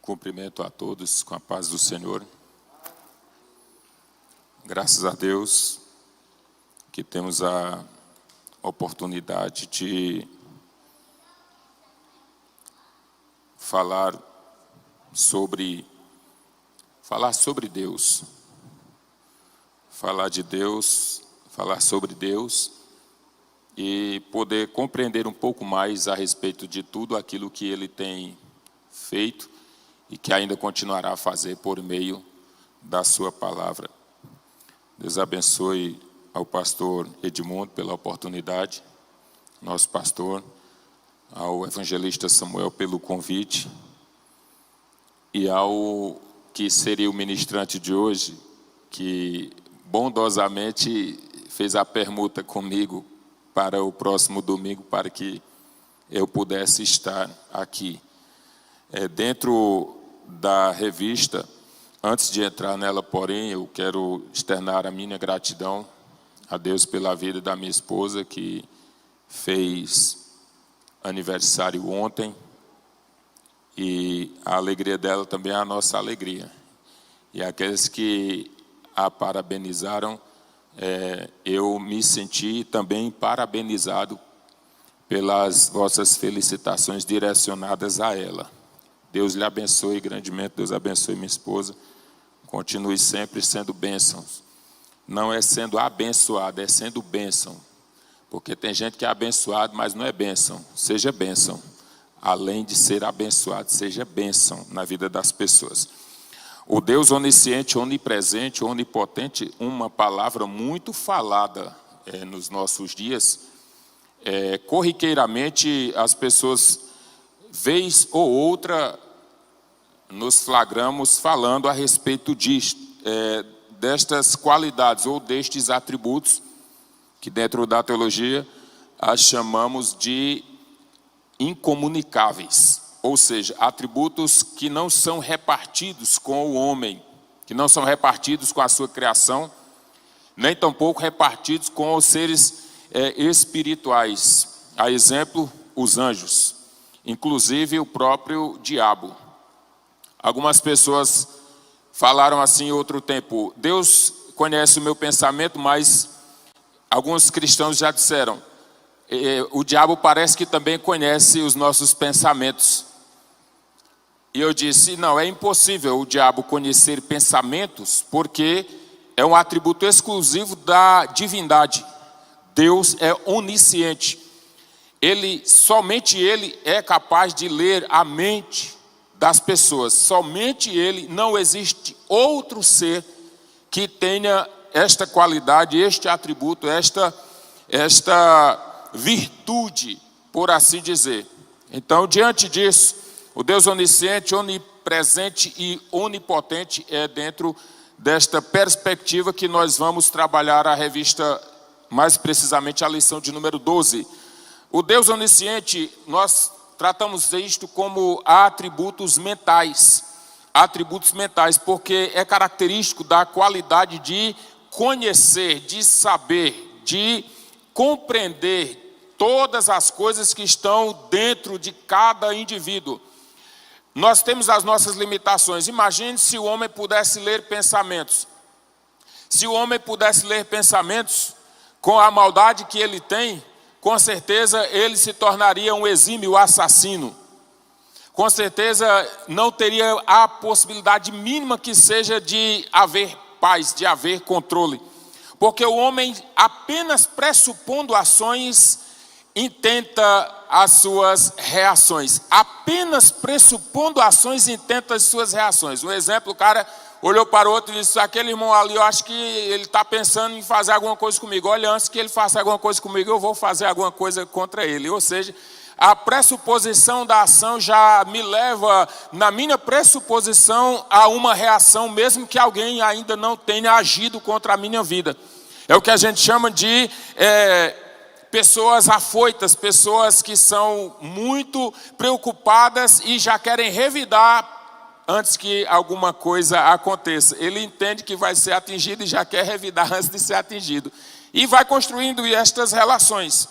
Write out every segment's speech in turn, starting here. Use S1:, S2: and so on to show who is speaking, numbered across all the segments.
S1: Cumprimento a todos com a paz do Senhor. Graças a Deus que temos a oportunidade de falar sobre Deus. Falar de Deus, falar sobre Deus e poder compreender um pouco mais a respeito de tudo aquilo que Ele tem feito e que ainda continuará a fazer por meio da sua palavra. Deus abençoe ao pastor Edmundo pela oportunidade, nosso pastor, ao evangelista Samuel pelo convite e ao que seria o ministrante de hoje, que bondosamente fez a permuta comigo para o próximo domingo, para que eu pudesse estar aqui. Dentro da revista, antes de entrar nela, porém, eu quero externar a minha gratidão a Deus pela vida da minha esposa, que fez aniversário ontem, e a alegria dela também é a nossa alegria. E aqueles que a parabenizaram, eu me senti também parabenizado pelas vossas felicitações direcionadas a ela. Deus lhe abençoe grandemente, Deus abençoe minha esposa. Continue sempre sendo bênçãos. Não é sendo abençoado, é sendo bênção. Porque tem gente que é abençoado, mas não é bênção. Seja bênção. Além de ser abençoado, seja bênção na vida das pessoas. O Deus onisciente, onipresente, onipotente, uma palavra muito falada nos nossos dias. Corriqueiramente, as pessoas, vez ou outra, nos flagramos falando a respeito destas qualidades ou destes atributos que dentro da teologia as chamamos de incomunicáveis, ou seja, atributos que não são repartidos com o homem, que não são repartidos com a sua criação, nem tampouco repartidos com os seres espirituais, a exemplo, os anjos, inclusive o próprio diabo. Algumas pessoas falaram assim em outro tempo: Deus conhece o meu pensamento, mas alguns cristãos já disseram, o diabo parece que também conhece os nossos pensamentos. E eu disse, não, é impossível o diabo conhecer pensamentos, porque é um atributo exclusivo da divindade. Deus é onisciente. Somente Ele é capaz de ler a mente das pessoas. Somente Ele, não existe outro ser que tenha esta qualidade, este atributo, esta virtude, por assim dizer. Então, diante disso, o Deus onisciente, onipresente e onipotente é dentro desta perspectiva que nós vamos trabalhar a revista, mais precisamente a lição de número 12. O Deus onisciente, nós tratamos isto como atributos mentais, porque é característico da qualidade de conhecer, de saber, de compreender todas as coisas que estão dentro de cada indivíduo. Nós temos as nossas limitações. Imagine se o homem pudesse ler pensamentos. Se o homem pudesse ler pensamentos com a maldade que ele tem, com certeza ele se tornaria um exímio assassino. Com certeza não teria a possibilidade mínima que seja de haver paz, de haver controle. Porque o homem, apenas pressupondo ações, intenta as suas reações. Apenas pressupondo ações, intenta as suas reações. Um exemplo, o cara olhou para o outro e disse, aquele irmão ali, eu acho que ele está pensando em fazer alguma coisa comigo. Olha, antes que ele faça alguma coisa comigo, eu vou fazer alguma coisa contra ele. Ou seja, a pressuposição da ação já me leva, na minha pressuposição, a uma reação, mesmo que alguém ainda não tenha agido contra a minha vida. É o que a gente chama de pessoas afoitas, pessoas que são muito preocupadas e já querem revidar antes que alguma coisa aconteça. Ele entende que vai ser atingido e já quer revidar antes de ser atingido. E vai construindo estas relações.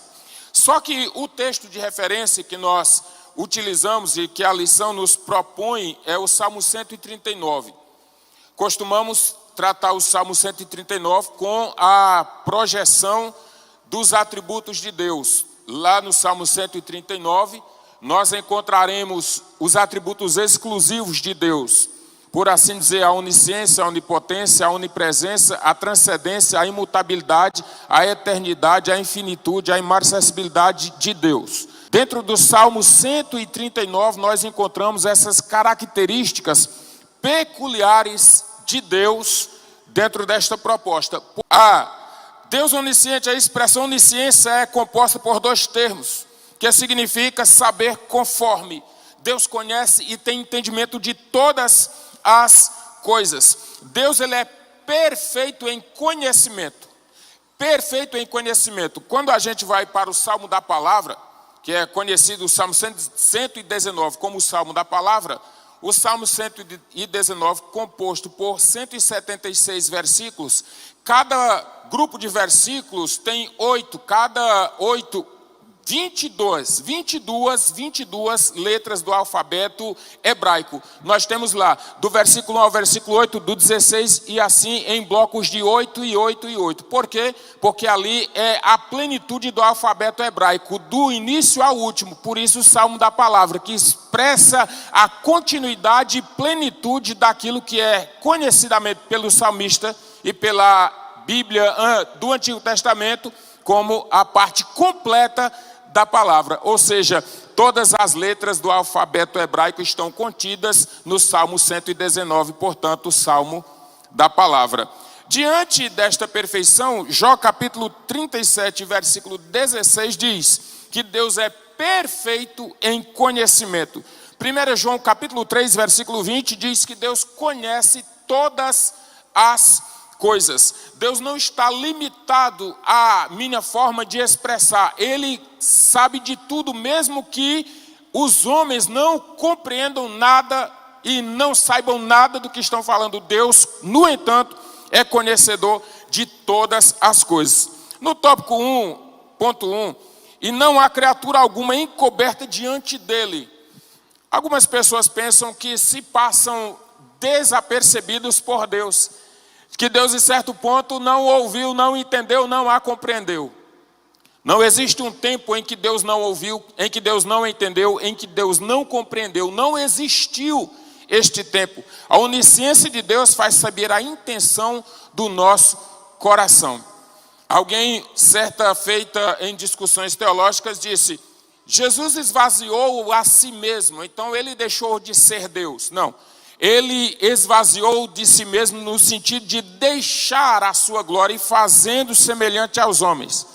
S1: Só que o texto de referência que nós utilizamos e que a lição nos propõe é o Salmo 139. Costumamos tratar o Salmo 139 com a projeção dos atributos de Deus. Lá no Salmo 139, nós encontraremos os atributos exclusivos de Deus. Por assim dizer, a onisciência, a onipotência, a onipresença, a transcendência, a imutabilidade, a eternidade, a infinitude, a imarcessibilidade de Deus. Dentro do Salmo 139, nós encontramos essas características peculiares de Deus dentro desta proposta. Deus onisciente, a expressão onisciência é composta por dois termos, que significa saber conforme. Deus conhece e tem entendimento de todas as coisas. Deus, ele é perfeito em conhecimento. Perfeito em conhecimento. Quando a gente vai para o Salmo da Palavra, que é conhecido o Salmo 119 como o Salmo da Palavra, o Salmo 119, composto por 176 versículos, cada grupo de versículos tem 8, cada 8, 22 letras do alfabeto hebraico. Nós temos lá, do versículo 1 ao versículo 8, do 16, e assim em blocos de 8 e 8 e 8. Por quê? Porque ali é a plenitude do alfabeto hebraico, do início ao último. Por isso o Salmo da Palavra, que expressa a continuidade e plenitude daquilo que é conhecidamente pelo salmista e pela Bíblia do Antigo Testamento, como a parte completa da palavra, ou seja, todas as letras do alfabeto hebraico estão contidas no Salmo 119, portanto, o Salmo da Palavra. Diante desta perfeição, Jó capítulo 37, versículo 16 diz que Deus é perfeito em conhecimento. 1 João capítulo 3, versículo 20 diz que Deus conhece todas as coisas. Deus não está limitado à minha forma de expressar. Ele sabe de tudo, mesmo que os homens não compreendam nada e não saibam nada do que estão falando. Deus, no entanto, é conhecedor de todas as coisas. No tópico 1.1, e não há criatura alguma encoberta diante dele. Algumas pessoas pensam que se passam desapercebidos por Deus, que Deus em certo ponto não ouviu, não entendeu, não a compreendeu. Não existe um tempo em que Deus não ouviu, em que Deus não entendeu, em que Deus não compreendeu. Não existiu este tempo. A onisciência de Deus faz saber a intenção do nosso coração. Alguém, certa feita em discussões teológicas, disse: Jesus esvaziou a si mesmo, então ele deixou de ser Deus. Não. Ele esvaziou de si mesmo no sentido de deixar a sua glória e fazendo semelhante aos homens.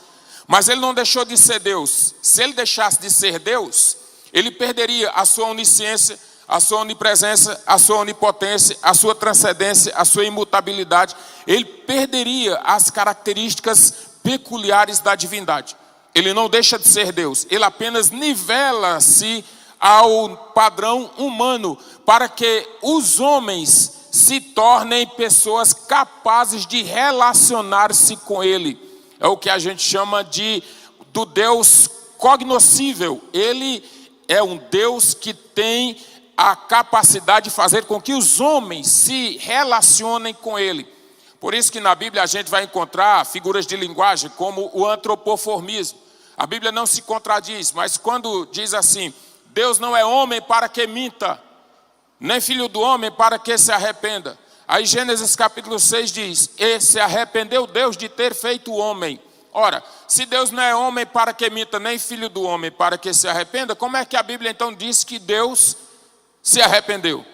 S1: Mas ele não deixou de ser Deus. Se ele deixasse de ser Deus, ele perderia a sua onisciência, a sua onipresença, a sua onipotência, a sua transcendência, a sua imutabilidade. Ele perderia as características peculiares da divindade. Ele não deixa de ser Deus. Ele apenas nivela-se ao padrão humano, para que os homens se tornem pessoas capazes de relacionar-se com Ele. É o que a gente chama do Deus cognoscível. Ele é um Deus que tem a capacidade de fazer com que os homens se relacionem com Ele. Por isso que na Bíblia a gente vai encontrar figuras de linguagem como o antropoformismo. A Bíblia não se contradiz, mas quando diz assim: Deus não é homem para que minta, nem filho do homem para que se arrependa. Aí Gênesis capítulo 6 diz: e se arrependeu Deus de ter feito o homem. Ora, se Deus não é homem para que minta, nem filho do homem para que se arrependa, como é que a Bíblia então diz que Deus se arrependeu?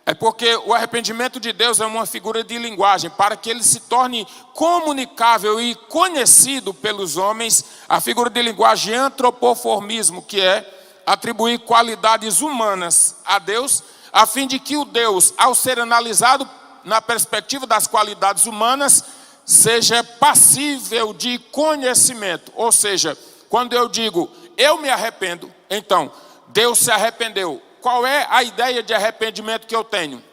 S1: É porque o arrependimento de Deus é uma figura de linguagem, para que ele se torne comunicável e conhecido pelos homens. A figura de linguagem antropoformismo, que é atribuir qualidades humanas a Deus, a fim de que o Deus, ao ser analisado na perspectiva das qualidades humanas, seja passível de conhecimento. Ou seja, quando eu digo, eu me arrependo, então, Deus se arrependeu. Qual é a ideia de arrependimento que eu tenho?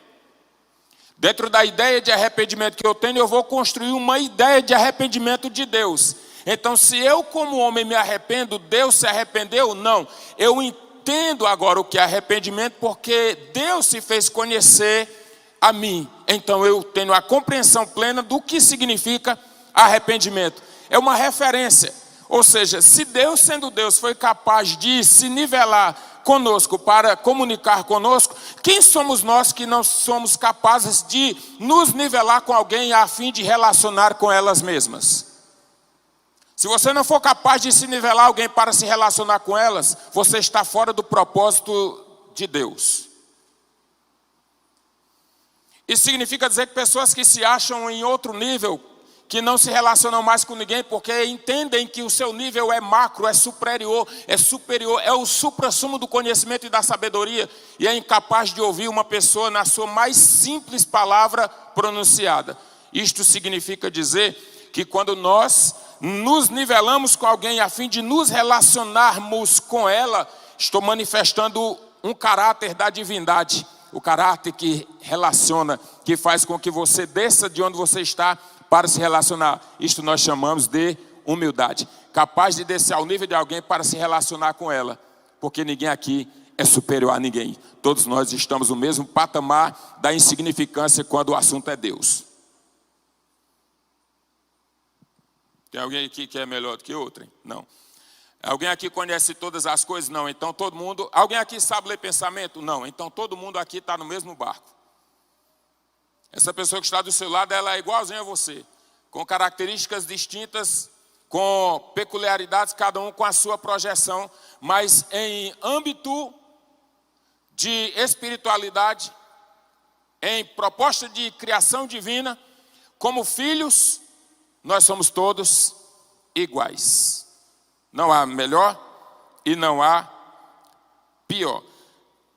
S1: Dentro da ideia de arrependimento que eu tenho, eu vou construir uma ideia de arrependimento de Deus. Então, se eu como homem me arrependo, Deus se arrependeu? Não. Eu entendo agora o que é arrependimento, porque Deus se fez conhecer a mim. Então eu tenho a compreensão plena do que significa arrependimento. É uma referência. Ou seja, se Deus, sendo Deus, foi capaz de se nivelar conosco para comunicar conosco, quem somos nós que não somos capazes de nos nivelar com alguém a fim de relacionar com elas mesmas? Se você não for capaz de se nivelar alguém para se relacionar com elas, você está fora do propósito de Deus. Isso significa dizer que pessoas que se acham em outro nível, que não se relacionam mais com ninguém, porque entendem que o seu nível é macro, é superior, é o suprassumo do conhecimento e da sabedoria, e é incapaz de ouvir uma pessoa na sua mais simples palavra pronunciada. Isto significa dizer que quando nós nos nivelamos com alguém a fim de nos relacionarmos com ela, estou manifestando um caráter da divindade, o caráter que relaciona, que faz com que você desça de onde você está para se relacionar. Isto nós chamamos de humildade. Capaz de descer ao nível de alguém para se relacionar com ela. Porque ninguém aqui é superior a ninguém. Todos nós estamos no mesmo patamar da insignificância quando o assunto é Deus. Tem alguém aqui que é melhor do que outro? Não. Alguém aqui conhece todas as coisas? Não. Então todo mundo... Alguém aqui sabe ler pensamento? Não. Então todo mundo aqui está no mesmo barco. Essa pessoa que está do seu lado, ela é igualzinha a você, com características distintas, com peculiaridades, cada um com a sua projeção, mas em âmbito de espiritualidade, em proposta de criação divina, como filhos, nós somos todos iguais. Não há melhor e não há pior.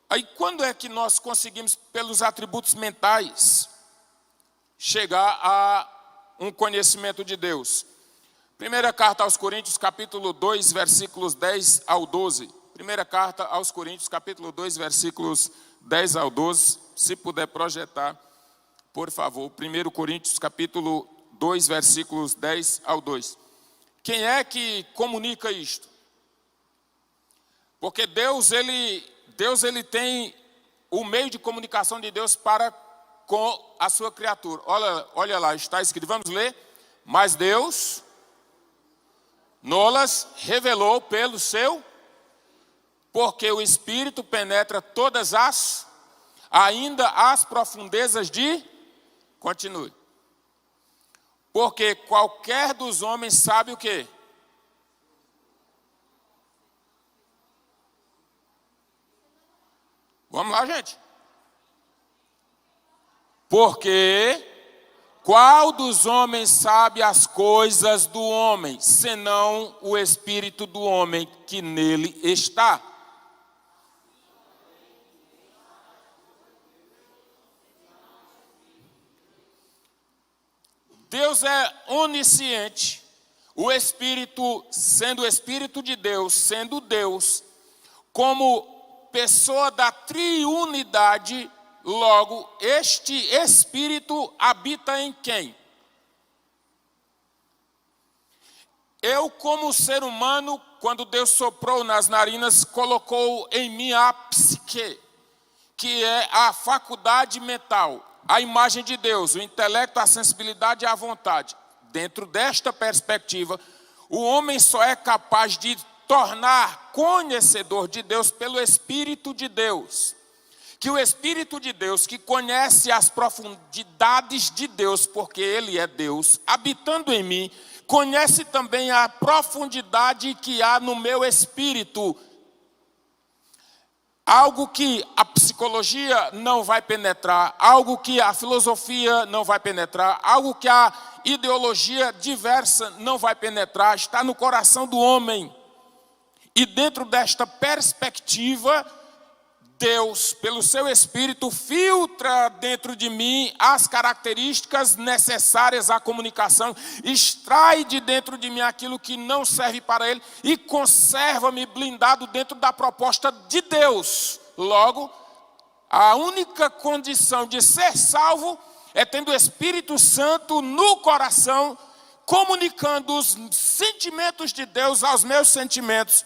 S1: Aí quando é que nós conseguimos, pelos atributos mentais, chegar a um conhecimento de Deus? Primeira carta aos Coríntios, capítulo 2, versículos 10 ao 12. Primeira carta aos Coríntios, capítulo 2, versículos 10 ao 12. Se puder projetar, por favor. 1 Coríntios, capítulo 2, versículos 10 ao 2. Quem é que comunica isto? Porque Deus ele tem o meio de comunicação de Deus para com a sua criatura. Olha lá, está escrito, vamos ler. Mas Deus nolas revelou pelo seu, porque o Espírito penetra todas ainda as profundezas continue. Porque qualquer dos homens sabe o quê? Vamos lá, gente. Porque qual dos homens sabe as coisas do homem, senão o espírito do homem que nele está? Deus é onisciente, o Espírito, sendo o Espírito de Deus, sendo Deus, como pessoa da triunidade, logo, este Espírito habita em quem? Eu, como ser humano, quando Deus soprou nas narinas, colocou em mim a psique, que é a faculdade mental, a imagem de Deus, o intelecto, a sensibilidade e a vontade. Dentro desta perspectiva, o homem só é capaz de tornar conhecedor de Deus pelo Espírito de Deus. Que o Espírito de Deus, que conhece as profundidades de Deus, porque Ele é Deus, habitando em mim, conhece também a profundidade que há no meu espírito. Algo que a psicologia não vai penetrar, algo que a filosofia não vai penetrar, algo que a ideologia diversa não vai penetrar, está no coração do homem. E dentro desta perspectiva, Deus, pelo seu Espírito, filtra dentro de mim as características necessárias à comunicação, extrai de dentro de mim aquilo que não serve para Ele e conserva-me blindado dentro da proposta de Deus. Logo, a única condição de ser salvo é tendo o Espírito Santo no coração, comunicando os sentimentos de Deus aos meus sentimentos,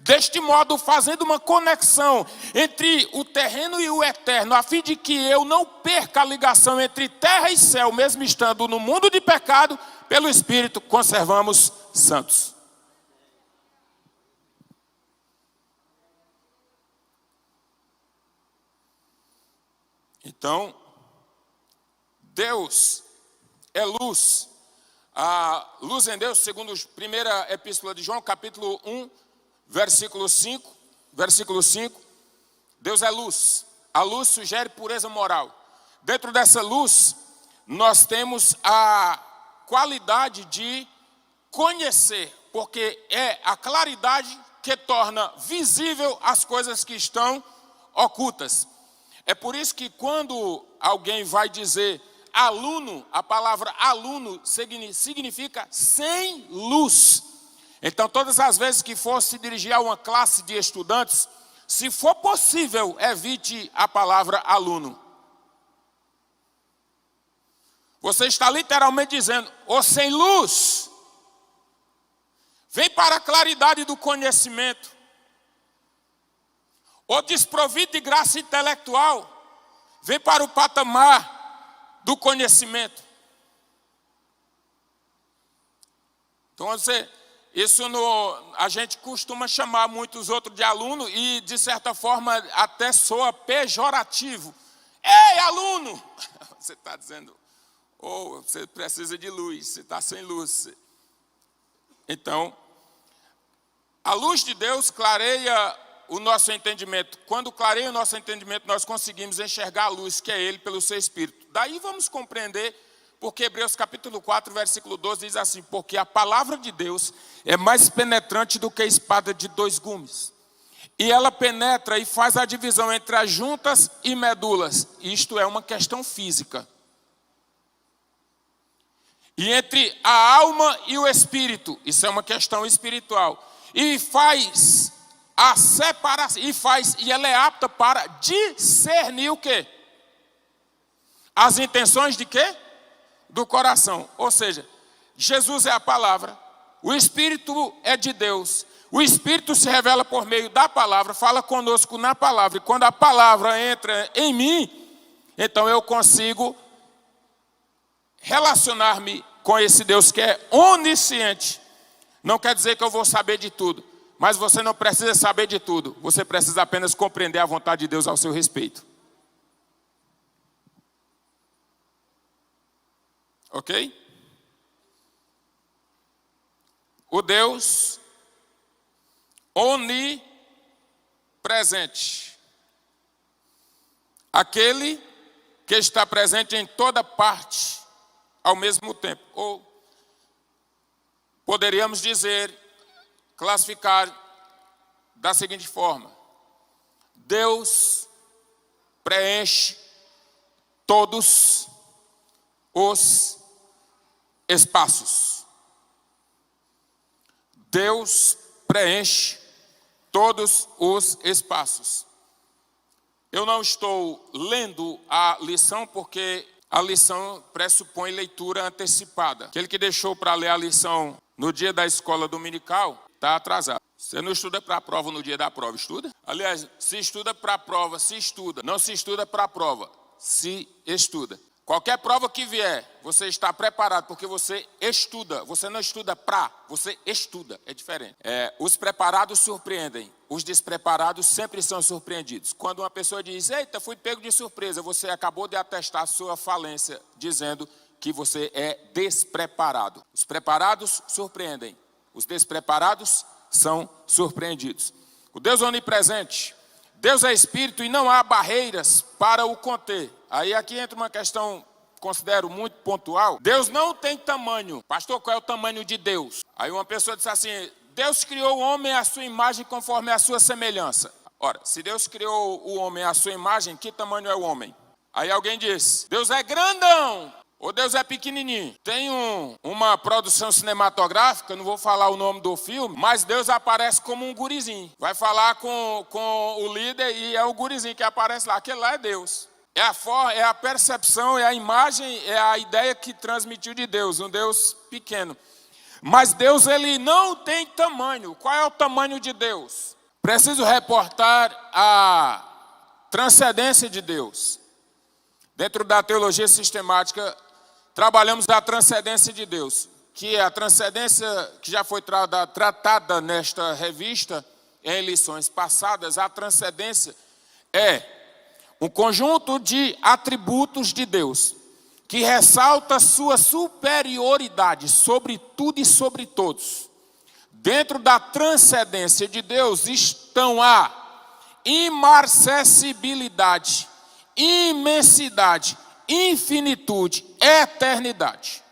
S1: Deste modo, fazendo uma conexão entre o terreno e o eterno, a fim de que eu não perca a ligação entre terra e céu, mesmo estando no mundo de pecado, pelo Espírito conservamos santos. Então, Deus é luz. A luz em Deus, segundo a primeira epístola de João, capítulo 1, versículo 5, Deus é luz. A luz sugere pureza moral. Dentro dessa luz, nós temos a qualidade de conhecer, porque é a claridade que torna visível as coisas que estão ocultas. É por isso que quando alguém vai dizer aluno, a palavra aluno significa sem luz. Então, todas as vezes que for se dirigir a uma classe de estudantes, se for possível, evite a palavra aluno. Você está literalmente dizendo, ou sem luz, vem para a claridade do conhecimento, ou desprovido de graça intelectual, vem para o patamar do conhecimento. Então, a gente costuma chamar muitos outros de aluno e, de certa forma, até soa pejorativo. Ei, aluno! Você está dizendo, você precisa de luz, você está sem luz. Então, a luz de Deus clareia o nosso entendimento. Quando clareia o nosso entendimento, nós conseguimos enxergar a luz que é Ele pelo seu Espírito. Daí vamos compreender porque Hebreus capítulo 4, versículo 12 diz assim, porque a palavra de Deus é mais penetrante do que a espada de 2 gumes. E ela penetra e faz a divisão entre as juntas e medulas. Isto é uma questão física. E entre a alma e o espírito. Isso é uma questão espiritual. E faz a separação, e ela é apta para discernir o quê? As intenções de quê? Do coração. Ou seja, Jesus é a palavra, o Espírito é de Deus, o Espírito se revela por meio da palavra, fala conosco na palavra, e quando a palavra entra em mim, então eu consigo relacionar-me com esse Deus que é onisciente. Não quer dizer que eu vou saber de tudo, mas você não precisa saber de tudo, você precisa apenas compreender a vontade de Deus ao seu respeito. Ok? O Deus onipresente. Aquele que está presente em toda parte ao mesmo tempo. Ou poderíamos dizer, classificar da seguinte forma: Deus preenche todos os espaços. Deus preenche todos os espaços. Eu não estou lendo a lição porque a lição pressupõe leitura antecipada. Aquele que deixou para ler a lição no dia da escola dominical está atrasado. Você não estuda para a prova no dia da prova, estuda? Aliás, se estuda para a prova, se estuda. Não se estuda para a prova, se estuda. Qualquer prova que vier, você está preparado, porque você estuda. Você não estuda para, você estuda, é diferente. Os preparados surpreendem, os despreparados sempre são surpreendidos. Quando uma pessoa diz, eita, fui pego de surpresa, você acabou de atestar sua falência, dizendo que você é despreparado. Os preparados surpreendem, os despreparados são surpreendidos. O Deus onipresente, Deus é Espírito e não há barreiras para o conter. Aí aqui entra uma questão, considero muito pontual. Deus não tem tamanho. Pastor, qual é o tamanho de Deus? Aí uma pessoa diz assim, Deus criou o homem à sua imagem conforme a sua semelhança. Ora, se Deus criou o homem à sua imagem, que tamanho é o homem? Aí alguém diz, Deus é grandão. Ou Deus é pequenininho. Tem uma produção cinematográfica, não vou falar o nome do filme, mas Deus aparece como um gurizinho. Vai falar com o líder e é o gurizinho que aparece lá. Aquele lá é Deus. É a percepção, é a imagem, é a ideia que transmitiu de Deus, um Deus pequeno. Mas Deus, ele não tem tamanho. Qual é o tamanho de Deus? Preciso reportar a transcendência de Deus. Dentro da teologia sistemática, trabalhamos a transcendência de Deus, que é a transcendência que já foi tratada nesta revista, em lições passadas. A transcendência é um conjunto de atributos de Deus, que ressalta sua superioridade sobre tudo e sobre todos. Dentro da transcendência de Deus estão a imarcessibilidade, imensidade, infinitude, eternidade.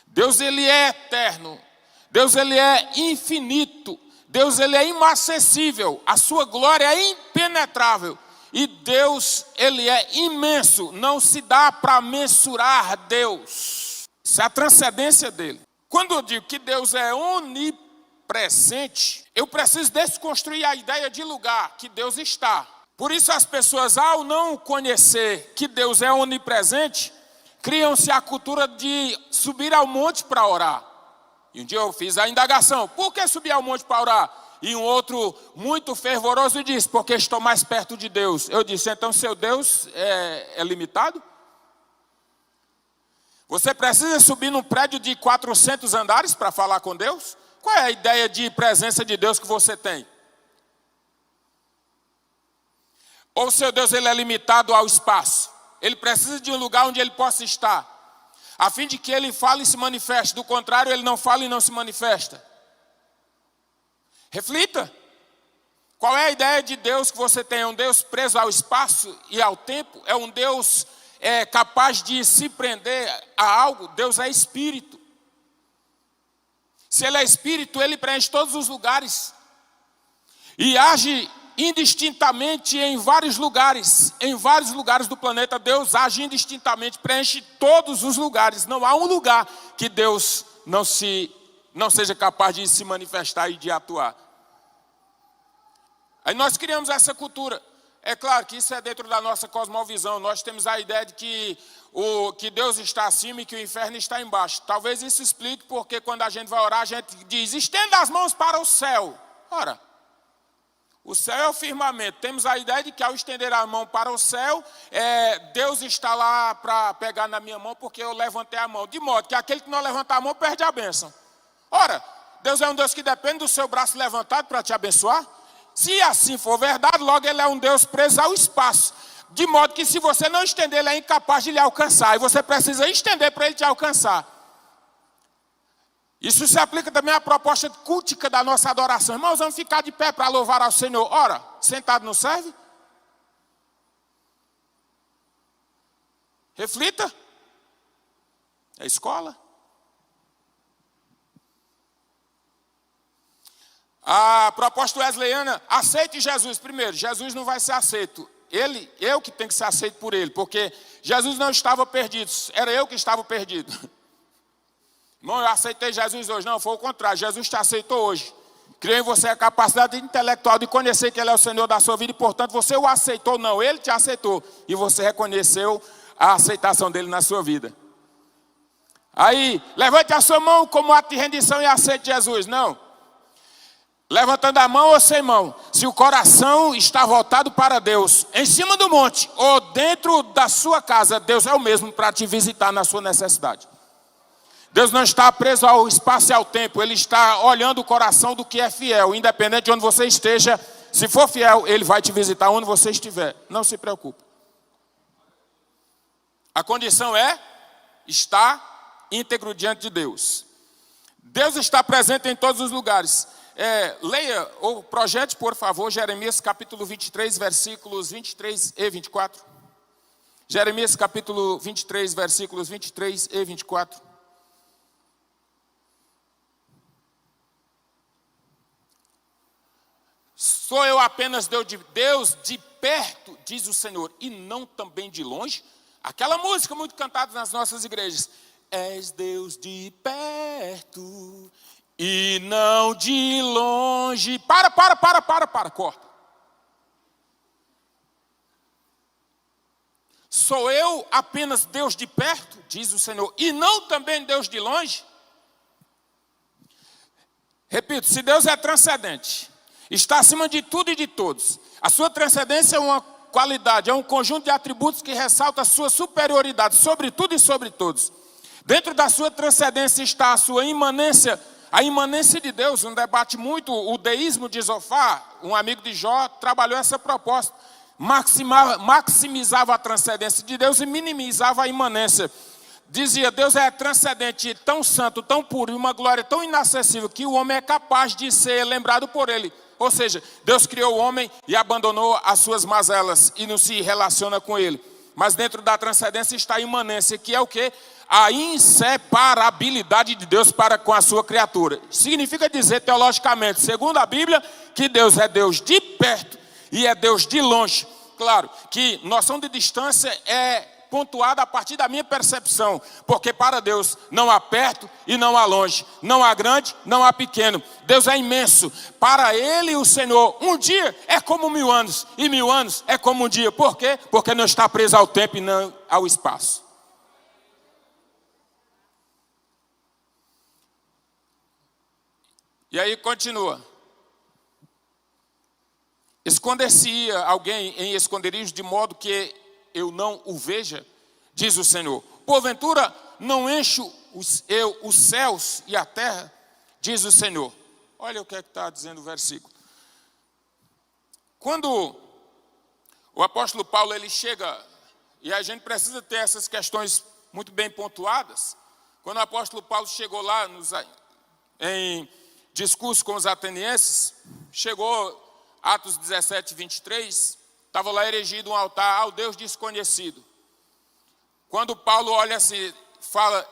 S1: Deus, ele é eterno. Deus, ele é infinito. Deus, ele é inacessível. A sua glória é impenetrável. E Deus, ele é imenso. Não se dá para mensurar Deus. Isso é a transcendência dele. Quando eu digo que Deus é onipresente, eu preciso desconstruir a ideia de lugar que Deus está. Por isso as pessoas, ao não conhecer que Deus é onipresente, criam-se a cultura de subir ao monte para orar. E um dia eu fiz a indagação: por que subir ao monte para orar? E um outro muito fervoroso disse: porque estou mais perto de Deus. Eu disse: então seu Deus é limitado? Você precisa subir num prédio de 400 andares para falar com Deus? Qual é a ideia de presença de Deus que você tem? Ou seu Deus, ele é limitado ao espaço? Ele precisa de um lugar onde ele possa estar, a fim de que ele fale e se manifeste. Do contrário, ele não fala e não se manifesta. Reflita. Qual é a ideia de Deus que você tem? É um Deus preso ao espaço e ao tempo? É um Deus capaz de se prender a algo? Deus é espírito. Se ele é espírito, ele preenche todos os lugares e age indistintamente em vários lugares do planeta. Deus age indistintamente, preenche todos os lugares. Não há um lugar que Deus não seja capaz de se manifestar e de atuar. Aí nós criamos essa cultura. É claro que isso é dentro da nossa cosmovisão. Nós temos a ideia de que Deus está acima e que o inferno está embaixo. Talvez isso explique porque quando a gente vai orar, a gente diz: estenda as mãos para o céu. Ora, o céu é o firmamento. Temos a ideia de que ao estender a mão para o céu, Deus está lá para pegar na minha mão porque eu levantei a mão. De modo que aquele que não levantar a mão perde a bênção. Ora, Deus é um Deus que depende do seu braço levantado para te abençoar? Se assim for verdade, logo ele é um Deus preso ao espaço. De modo que se você não estender, ele é incapaz de lhe alcançar. E você precisa estender para ele te alcançar. Isso se aplica também à proposta cultica da nossa adoração. Irmãos, vamos ficar de pé para louvar ao Senhor. Ora, sentado não serve? Reflita. É escola. A proposta wesleyana: aceite Jesus. Primeiro, Jesus não vai ser aceito. Eu que tenho que ser aceito por ele, porque Jesus não estava perdido, era eu que estava perdido. Irmão, eu aceitei Jesus hoje. Não, foi o contrário, Jesus te aceitou hoje. Criou em você a capacidade intelectual de conhecer que ele é o Senhor da sua vida e, portanto, você o aceitou. Não, ele te aceitou e você reconheceu a aceitação dele na sua vida. Aí, levante a sua mão como ato de rendição e aceite Jesus. Não. Levantando a mão ou sem mão, se o coração está voltado para Deus, em cima do monte ou dentro da sua casa, Deus é o mesmo para te visitar na sua necessidade. Deus não está preso ao espaço e ao tempo, ele está olhando o coração do que é fiel, independente de onde você esteja. Se for fiel, ele vai te visitar onde você estiver. Não se preocupe. A condição é estar íntegro diante de Deus. Deus está presente em todos os lugares. Leia ou projete, por favor, Jeremias capítulo 23, versículos 23 e 24. Jeremias capítulo 23, versículos 23 e 24. Sou eu apenas Deus de perto, diz o Senhor, e não também de longe? Aquela música muito cantada nas nossas igrejas. És Deus de perto e não de longe. Para, corta. Sou eu apenas Deus de perto, diz o Senhor, e não também Deus de longe? Repito, se Deus é transcendente, está acima de tudo e de todos, a sua transcendência é uma qualidade, é um conjunto de atributos que ressalta a sua superioridade sobre tudo e sobre todos. Dentro da sua transcendência está a sua imanência, a imanência de Deus. Um debate muito, o deísmo de Zofar, um amigo de Jó, trabalhou essa proposta. Maximizava a transcendência de Deus e minimizava a imanência. Dizia, Deus é transcendente, tão santo, tão puro, e uma glória tão inacessível, que o homem é capaz de ser lembrado por ele. Ou seja, Deus criou o homem e abandonou as suas mazelas e não se relaciona com ele. Mas dentro da transcendência está a imanência, que é o quê? A inseparabilidade de Deus para com a sua criatura. Significa dizer, teologicamente, segundo a Bíblia, que Deus é Deus de perto e é Deus de longe. Claro que noção de distância é pontuada a partir da minha percepção, porque para Deus não há perto e não há longe, não há grande, não há pequeno. Deus é imenso. Para Ele, o Senhor, um dia é como 1000 anos, e 1000 anos é como um dia. Por quê? Porque não está preso ao tempo e não ao espaço. E aí continua. Esconder-se-ia alguém em esconderijo de modo que eu não o veja, diz o Senhor. Porventura não encho os céus e a terra, diz o Senhor. Olha o que é que está dizendo o versículo. Quando o apóstolo Paulo ele chega, e a gente precisa ter essas questões muito bem pontuadas. Quando o apóstolo Paulo chegou lá em discurso com os atenienses, chegou Atos 17, 23, estava lá erigido um altar ao Deus desconhecido. Quando Paulo olha assim, fala,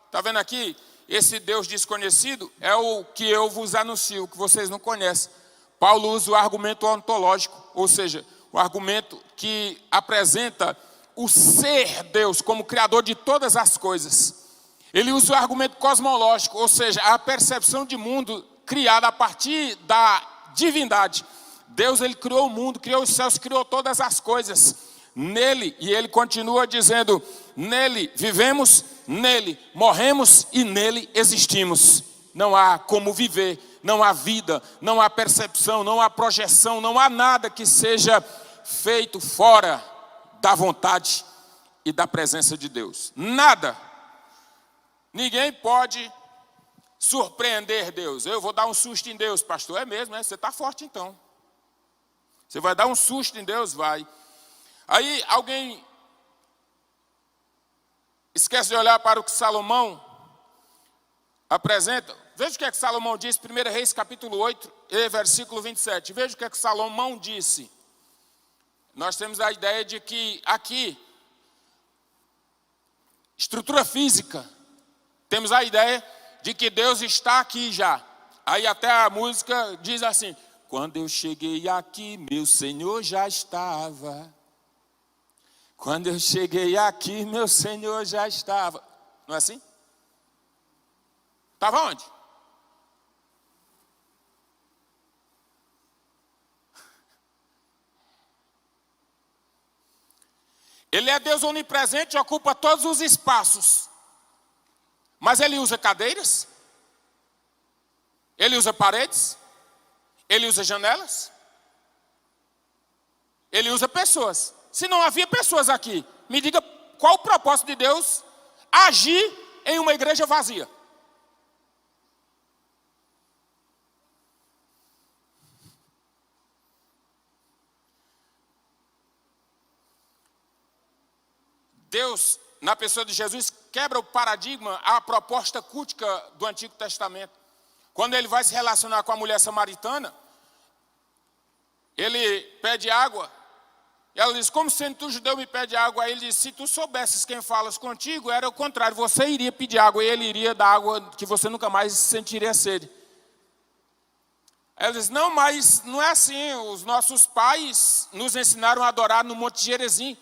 S1: está vendo aqui? Esse Deus desconhecido é o que eu vos anuncio, que vocês não conhecem. Paulo usa o argumento ontológico, ou seja, o argumento que apresenta o ser Deus como criador de todas as coisas. Ele usa o argumento cosmológico, ou seja, a percepção de mundo criada a partir da divindade. Deus ele criou o mundo, criou os céus, criou todas as coisas. Nele, e ele continua dizendo, nele vivemos, nele morremos e nele existimos. Não há como viver, não há vida, não há percepção, não há projeção, não há nada que seja feito fora da vontade e da presença de Deus. Nada. Ninguém pode surpreender Deus. Eu vou dar um susto em Deus, pastor. É mesmo, né? Você está forte então. Você vai dar um susto em Deus? Vai. Aí alguém esquece de olhar para o que Salomão apresenta. Veja o que é que Salomão diz, 1 Reis capítulo 8, versículo 27. Veja o que é que Salomão disse. Nós temos a ideia de que aqui, estrutura física, temos a ideia de que Deus está aqui já. Aí até a música diz assim, quando eu cheguei aqui, meu Senhor já estava. Quando eu cheguei aqui, meu Senhor já estava. Não é assim? Estava onde? Ele é Deus onipresente, ocupa todos os espaços. Mas ele usa cadeiras? Ele usa paredes? Ele usa janelas? Ele usa pessoas. Se não havia pessoas aqui, me diga qual o propósito de Deus agir em uma igreja vazia. Deus, na pessoa de Jesus, quebra o paradigma, a proposta cultica do Antigo Testamento. Quando ele vai se relacionar com a mulher samaritana, ele pede água. Ela diz, como sendo tu judeu me pede água? Aí ele diz, se tu soubesses quem falas contigo, era o contrário, você iria pedir água e ele iria dar água que você nunca mais sentiria sede. Ela diz, não, mas não é assim, os nossos pais nos ensinaram a adorar no Monte Gerizim.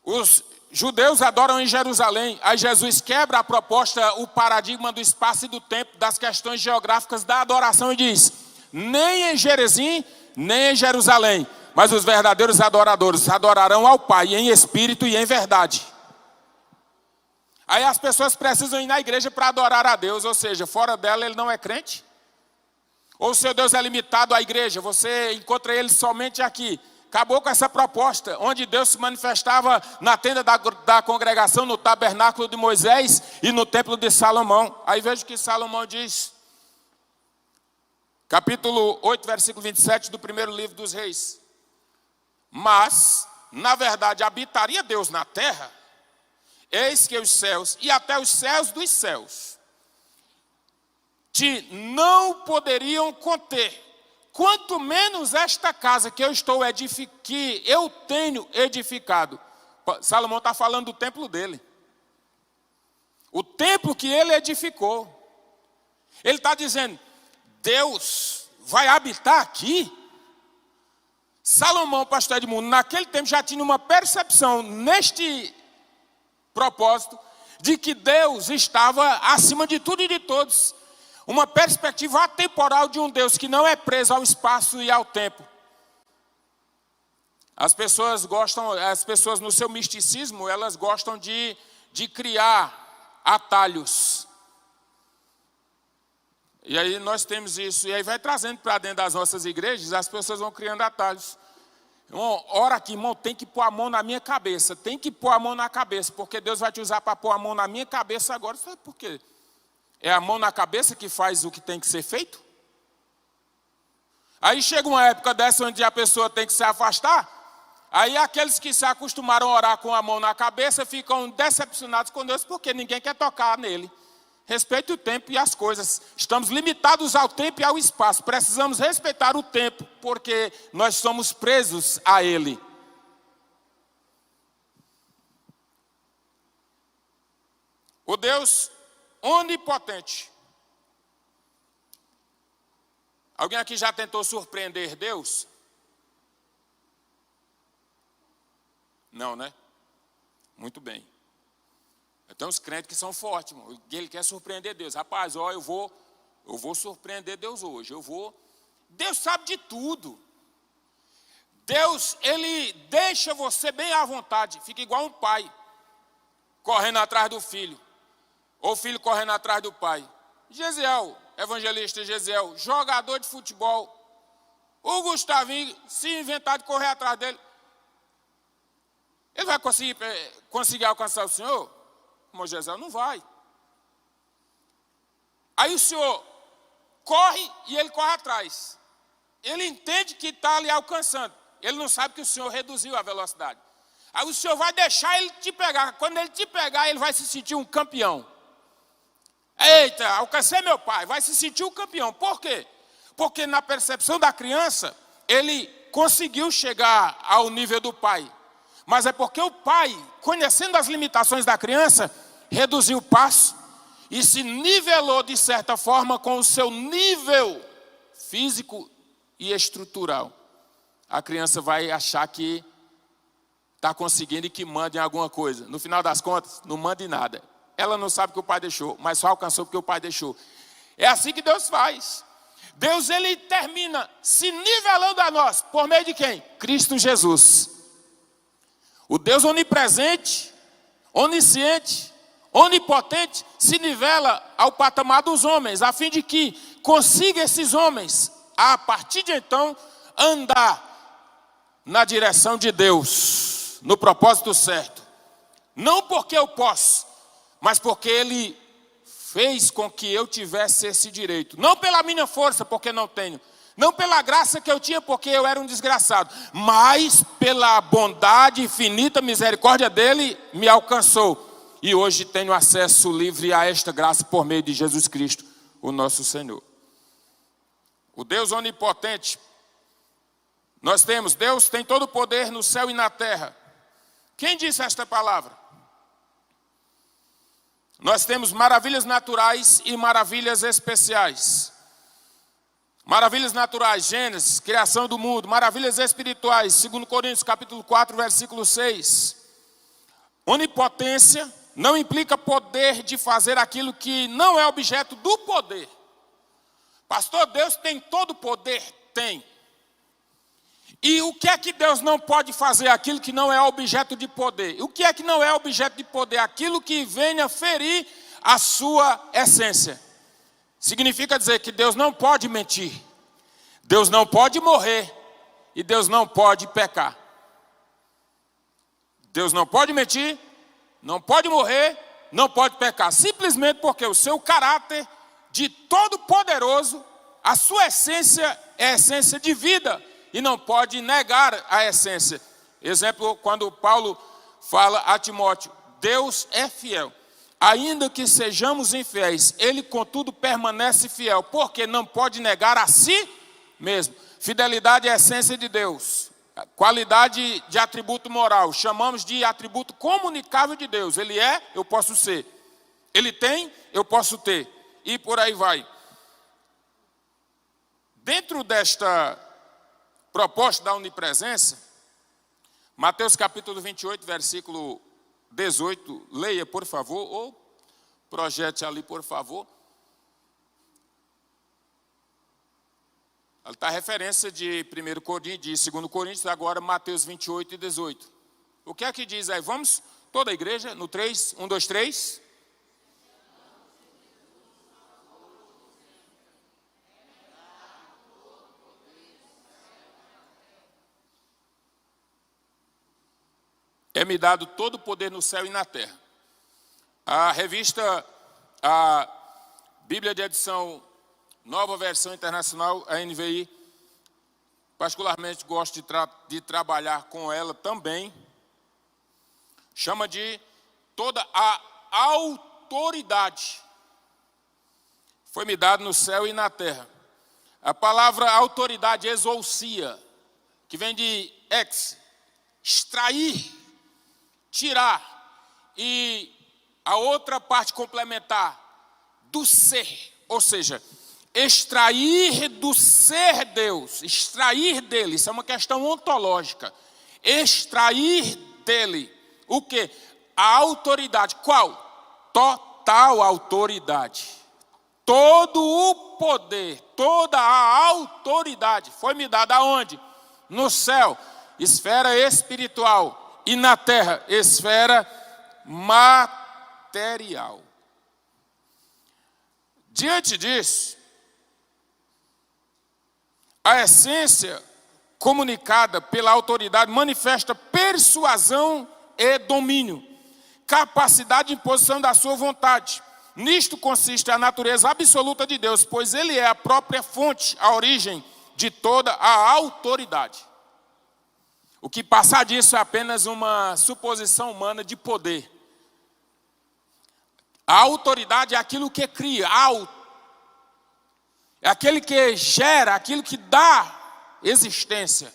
S1: Os judeus adoram em Jerusalém. Aí Jesus quebra a proposta, o paradigma do espaço e do tempo, das questões geográficas da adoração e diz, nem em Gerizim, nem em Jerusalém, mas os verdadeiros adoradores adorarão ao Pai em espírito e em verdade. Aí as pessoas precisam ir na igreja para adorar a Deus, ou seja, fora dela ele não é crente. Ou o seu Deus é limitado à igreja, você encontra ele somente aqui. Acabou com essa proposta, onde Deus se manifestava na tenda da congregação, no tabernáculo de Moisés e no templo de Salomão. Aí veja o que Salomão diz. Capítulo 8, versículo 27 do primeiro livro dos Reis. Mas, na verdade, habitaria Deus na terra? Eis que os céus, e até os céus dos céus, te não poderiam conter, quanto menos esta casa que eu tenho edificado. Salomão está falando do templo dele. O templo que ele edificou. Ele está dizendo, Deus vai habitar aqui? Salomão, pastor Edmundo, naquele tempo já tinha uma percepção neste propósito de que Deus estava acima de tudo e de todos. Uma perspectiva atemporal de um Deus que não é preso ao espaço e ao tempo. As pessoas no seu misticismo, elas gostam de criar atalhos. E aí nós temos isso, e aí vai trazendo para dentro das nossas igrejas, as pessoas vão criando atalhos. Irmão, ora aqui, irmão, tem que pôr a mão na minha cabeça, tem que pôr a mão na cabeça, porque Deus vai te usar para pôr a mão na minha cabeça agora. Sabe por quê? É a mão na cabeça que faz o que tem que ser feito? Aí chega uma época dessa onde a pessoa tem que se afastar, aí aqueles que se acostumaram a orar com a mão na cabeça ficam decepcionados com Deus, porque ninguém quer tocar nele. Respeite o tempo e as coisas. Estamos limitados ao tempo e ao espaço. Precisamos respeitar o tempo, porque nós somos presos a ele. O Deus onipotente. Alguém aqui já tentou surpreender Deus? Não, né? Muito bem. Então os crentes que são fortes, irmão, ele quer surpreender Deus. Rapaz, ó, eu vou surpreender Deus hoje. Deus sabe de tudo. Deus, ele deixa você bem à vontade. Fica igual um pai, correndo atrás do filho. Ou o filho correndo atrás do pai. Gesiel, evangelista Gesiel, jogador de futebol. O Gustavinho, se inventar de correr atrás dele, ele vai conseguir alcançar o senhor? Irmão Gesiel, não vai. Aí o senhor corre e ele corre atrás. Ele entende que está ali alcançando. Ele não sabe que o senhor reduziu a velocidade. Aí o senhor vai deixar ele te pegar. Quando ele te pegar, ele vai se sentir um campeão. Eita, alcancei meu pai. Vai se sentir um campeão. Por quê? Porque na percepção da criança, ele conseguiu chegar ao nível do pai. Mas é porque o pai, conhecendo as limitações da criança, reduziu o passo e se nivelou de certa forma com o seu nível físico e estrutural. A criança vai achar que está conseguindo e que manda em alguma coisa. No final das contas, não manda em nada. Ela não sabe que o pai deixou, mas só alcançou porque o pai deixou. É assim que Deus faz. Deus, ele termina se nivelando a nós. Por meio de quem? Cristo Jesus. O Deus onipresente, onisciente, onipotente, se nivela ao patamar dos homens, a fim de que consiga esses homens, a partir de então, andar na direção de Deus, no propósito certo. Não porque eu posso, mas porque Ele fez com que eu tivesse esse direito. Não pela minha força, porque não tenho. Não pela graça que eu tinha, porque eu era um desgraçado. Mas pela bondade e infinita misericórdia dEle, me alcançou. E hoje tenho acesso livre a esta graça por meio de Jesus Cristo, o nosso Senhor. O Deus onipotente. Nós temos, Deus tem todo o poder no céu e na terra. Quem disse esta palavra? Nós temos maravilhas naturais e maravilhas especiais. Maravilhas naturais, Gênesis, criação do mundo. Maravilhas espirituais, 2 Coríntios capítulo 4, versículo 6. Onipotência não implica poder de fazer aquilo que não é objeto do poder. Pastor, Deus tem todo o poder? Tem. E o que é que Deus não pode fazer? Aquilo que não é objeto de poder. O que é que não é objeto de poder? Aquilo que venha ferir a sua essência. Significa dizer que Deus não pode mentir. Deus não pode morrer e Deus não pode pecar. Deus não pode mentir, não pode morrer, não pode pecar. Simplesmente porque o seu caráter de todo-poderoso, a sua essência é a essência de vida e não pode negar a essência. Exemplo, quando Paulo fala a Timóteo, Deus é fiel. Ainda que sejamos infiéis, Ele contudo permanece fiel, porque não pode negar a si mesmo. Fidelidade é a essência de Deus. Qualidade de atributo moral, chamamos de atributo comunicável de Deus. Ele é, eu posso ser. Ele tem, eu posso ter. E por aí vai. Dentro desta proposta da onipresença, Mateus capítulo 28, versículo 18, leia por favor, ou projete ali por favor. Está a referência de 1 Coríntios, de 2 Coríntios, agora Mateus 28 e 18. O que é que diz aí? Vamos, toda a igreja, no 3, 1, 2, 3. É-me dado todo o poder no céu e na terra. A revista, a Bíblia de edição Nova Versão Internacional, a NVI, particularmente gosto de trabalhar com ela também, chama de toda a autoridade. Foi-me dado no céu e na terra. A palavra autoridade, exousia, que vem de ex, extrair, tirar, e a outra parte complementar, do ser, ou seja, extrair do ser Deus, extrair dele, isso é uma questão ontológica, extrair dele, o que? A autoridade, qual? Total autoridade, todo o poder, toda a autoridade, foi-me dada aonde? No céu, esfera espiritual, e na terra, esfera material. Diante disso, a essência comunicada pela autoridade manifesta persuasão e domínio, capacidade de imposição da sua vontade. Nisto consiste a natureza absoluta de Deus, pois Ele é a própria fonte, a origem de toda a autoridade. O que passar disso é apenas uma suposição humana de poder. A autoridade é aquilo que cria, é aquele que gera, aquilo que dá existência.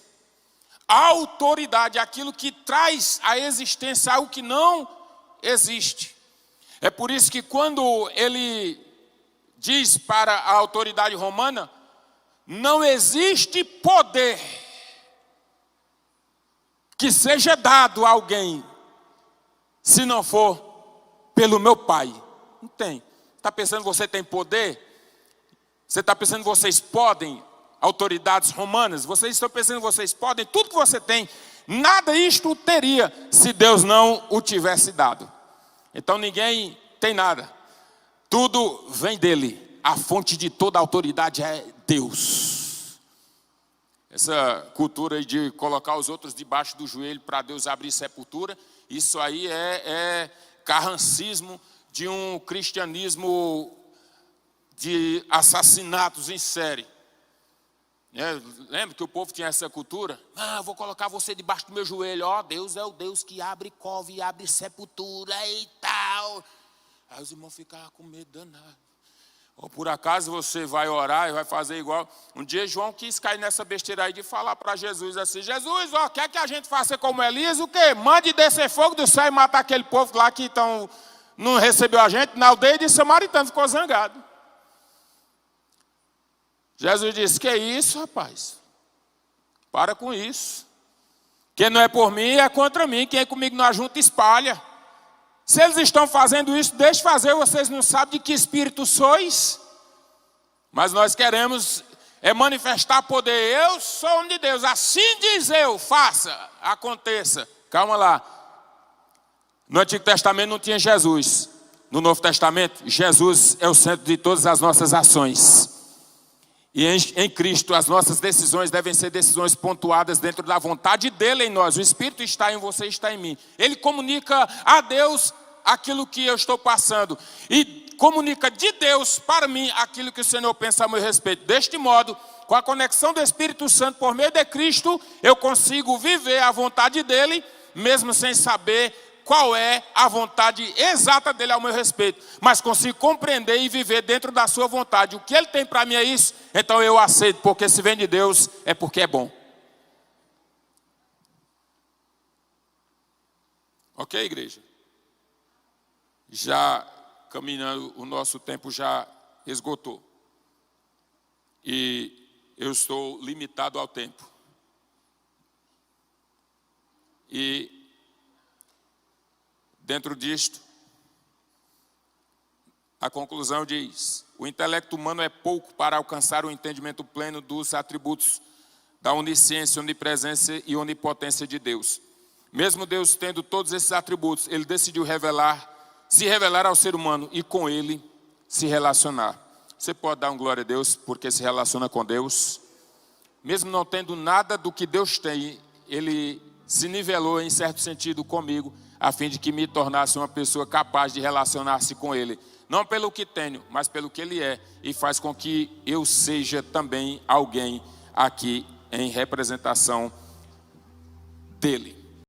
S1: A autoridade é aquilo que traz à existência algo que não existe. É por isso que quando ele diz para a autoridade romana, não existe poder que seja dado a alguém, se não for pelo meu Pai. Não tem. Está pensando que você tem poder? Você está pensando que vocês podem, autoridades romanas? Vocês estão pensando que vocês podem? Tudo que você tem, nada isto teria, se Deus não o tivesse dado. Então ninguém tem nada. Tudo vem dele. A fonte de toda a autoridade é Deus. Essa cultura aí de colocar os outros debaixo do joelho para Deus abrir sepultura, isso aí é carrancismo de um cristianismo de assassinatos em série. Lembra que o povo tinha essa cultura? Eu vou colocar você debaixo do meu joelho. Deus é o Deus que abre cove, abre sepultura e tal. Aí os irmãos ficavam com medo danado. Ou por acaso você vai orar e vai fazer igual. Um dia João quis cair nessa besteira aí de falar para Jesus assim: Jesus, quer que a gente faça como Elias? O quê? Mande descer fogo do céu e matar aquele povo lá que não recebeu a gente na aldeia de Samaritano. Ficou zangado. Jesus disse: que isso, rapaz? Para com isso. Quem não é por mim é contra mim. Quem é comigo não ajunta, espalha. Se eles estão fazendo isso, deixe fazer. Vocês não sabem de que espírito sois. Mas nós queremos manifestar poder. Eu sou homem de Deus. Assim diz eu, faça, aconteça. Calma lá. No Antigo Testamento não tinha Jesus. No Novo Testamento, Jesus é o centro de todas as nossas ações. E em Cristo as nossas decisões devem ser decisões pontuadas dentro da vontade dele em nós. O Espírito está em você, está em mim. Ele comunica a Deus aquilo que eu estou passando. E comunica de Deus para mim aquilo que o Senhor pensa a meu respeito. Deste modo, com a conexão do Espírito Santo por meio de Cristo, eu consigo viver a vontade dele, mesmo sem saber qual é a vontade exata dele ao meu respeito, mas consigo compreender e viver dentro da sua vontade. O que ele tem para mim é isso, então eu aceito, porque se vem de Deus é porque é bom. Ok, igreja? Já caminhando, o nosso tempo já esgotou. E eu estou limitado ao tempo. E dentro disto, a conclusão diz: o intelecto humano é pouco para alcançar o entendimento pleno dos atributos da onisciência, onipresença e onipotência de Deus. Mesmo Deus tendo todos esses atributos, ele decidiu se revelar ao ser humano e com ele se relacionar. Você pode dar um glória a Deus porque se relaciona com Deus? Mesmo não tendo nada do que Deus tem, ele se nivelou em certo sentido comigo, a fim de que me tornasse uma pessoa capaz de relacionar-se com ele. Não pelo que tenho, mas pelo que ele é. E faz com que eu seja também alguém aqui em representação dele.